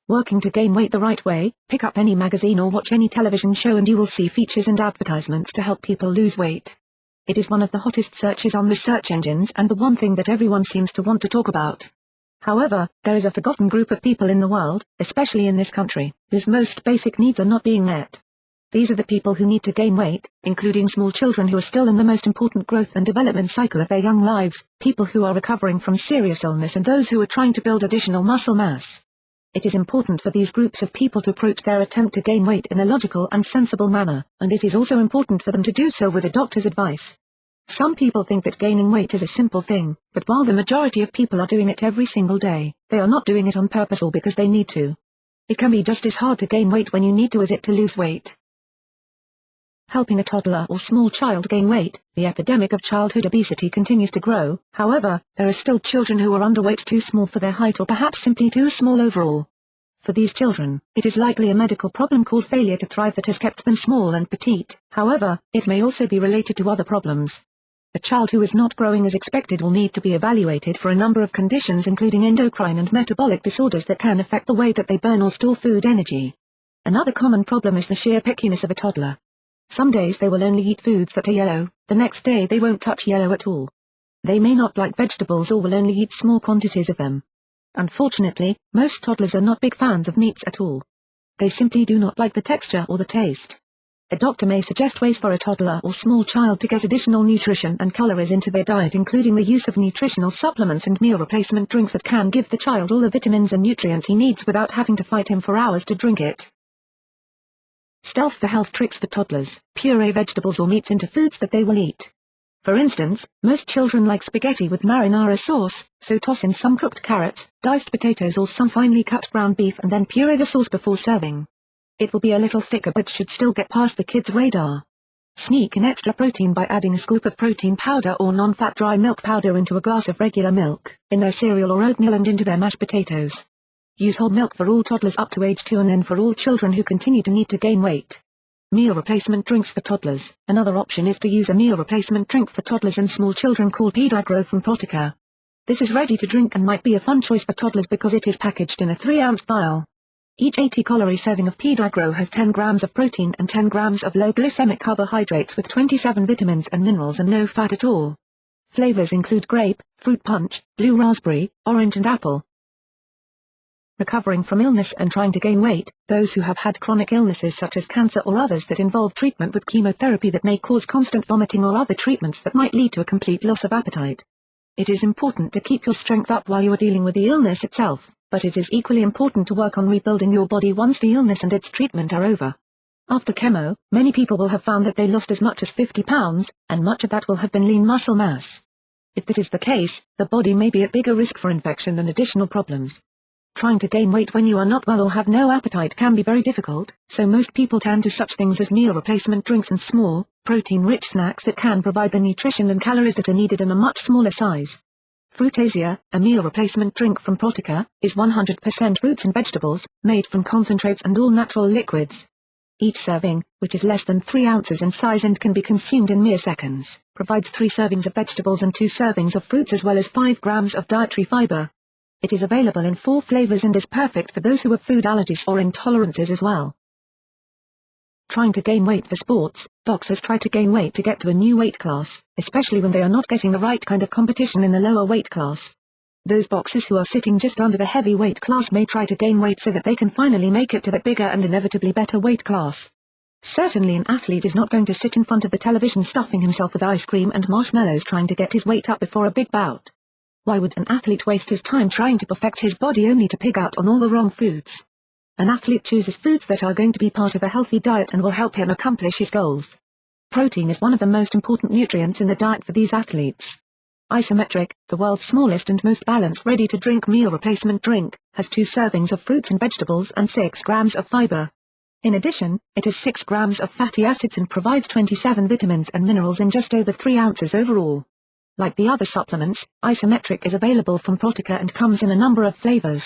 Working to gain weight the right way, pick up any magazine or watch any television show and you will see features and advertisements to help people lose weight. It is one of the hottest searches on the search engines and the one thing that everyone seems to want to talk about. However, there is a forgotten group of people in the world, especially in this country, whose most basic needs are not being met. These are the people who need to gain weight, including small children who are still in the most important growth and development cycle of their young lives, people who are recovering from serious illness and those who are trying to build additional muscle mass. It is important for these groups of people to approach their attempt to gain weight in a logical and sensible manner, and it is also important for them to do so with a doctor's advice. Some people think that gaining weight is a simple thing, but while the majority of people are doing it every single day, they are not doing it on purpose or because they need to. It can be just as hard to gain weight when you need to as it to lose weight. Helping a toddler or small child gain weight, the epidemic of childhood obesity continues to grow. However, there are still children who are underweight, too small for their height or perhaps simply too small overall. For these children, it is likely a medical problem called failure to thrive that has kept them small and petite. However, it may also be related to other problems. A child who is not growing as expected will need to be evaluated for a number of conditions including endocrine and metabolic disorders that can affect the way that they burn or store food energy. Another common problem is the sheer pickiness of a toddler. Some days they will only eat foods that are yellow, the next day they won't touch yellow at all. They may not like vegetables or will only eat small quantities of them. Unfortunately, most toddlers are not big fans of meats at all. They simply do not like the texture or the taste. A doctor may suggest ways for a toddler or small child to get additional nutrition and calories into their diet, including the use of nutritional supplements and meal replacement drinks that can give the child all the vitamins and nutrients he needs without having to fight him for hours to drink it. Stealth for health tricks for toddlers: puree vegetables or meats into foods that they will eat. For instance, most children like spaghetti with marinara sauce, so toss in some cooked carrots, diced potatoes or some finely cut ground beef and then puree the sauce before serving. It will be a little thicker but should still get past the kids' radar. Sneak in extra protein by adding a scoop of protein powder or non-fat dry milk powder into a glass of regular milk, in their cereal or oatmeal and into their mashed potatoes. Use whole milk for all toddlers up to age 2 and then for all children who continue to need to gain weight. Meal replacement drinks for toddlers. Another option is to use a meal replacement drink for toddlers and small children called PediagroR from Protica. This is ready to drink and might be a fun choice for toddlers because it is packaged in a 3-ounce vial. Each 80-calorie serving of PediagroR has 10 grams of protein and 10 grams of low-glycemic carbohydrates with 27 vitamins and minerals and no fat at all. Flavors include grape, fruit punch, blue raspberry, orange and apple. Recovering from illness and trying to gain weight: those who have had chronic illnesses such as cancer or others that involve treatment with chemotherapy that may cause constant vomiting or other treatments that might lead to a complete loss of appetite. It is important to keep your strength up while you are dealing with the illness itself, but it is equally important to work on rebuilding your body once the illness and its treatment are over. After chemo, many people will have found that they lost as much as 50 pounds, and much of that will have been lean muscle mass. If that is the case, the body may be at bigger risk for infection and additional problems. Trying to gain weight when you are not well or have no appetite can be very difficult, so most people turn to such things as meal replacement drinks and small, protein-rich snacks that can provide the nutrition and calories that are needed in a much smaller size. FruiTasiaT, a meal replacement drink from Protica, is 100% roots and vegetables, made from concentrates and all natural liquids. Each serving, which is less than 3 ounces in size and can be consumed in mere seconds, provides 3 servings of vegetables and 2 servings of fruits as well as 5 grams of dietary fiber. It is available in 4 flavors and is perfect for those who have food allergies or intolerances as well. Trying to gain weight for sports: boxers try to gain weight to get to a new weight class, especially when they are not getting the right kind of competition in the lower weight class. Those boxers who are sitting just under the heavyweight class may try to gain weight so that they can finally make it to that bigger and inevitably better weight class. Certainly an athlete is not going to sit in front of the television stuffing himself with ice cream and marshmallows trying to get his weight up before a big bout. Why would an athlete waste his time trying to perfect his body only to pig out on all the wrong foods? An athlete chooses foods that are going to be part of a healthy diet and will help him accomplish his goals. Protein is one of the most important nutrients in the diet for these athletes. IsoMetricR, the world's smallest and most balanced ready-to-drink meal replacement drink, has 2 servings of fruits and vegetables and 6 grams of fiber. In addition, it has 6 grams of fatty acids and provides 27 vitamins and minerals in just over 3 ounces overall. Like the other supplements, IsoMetricR is available from Protica and comes in a number of flavors.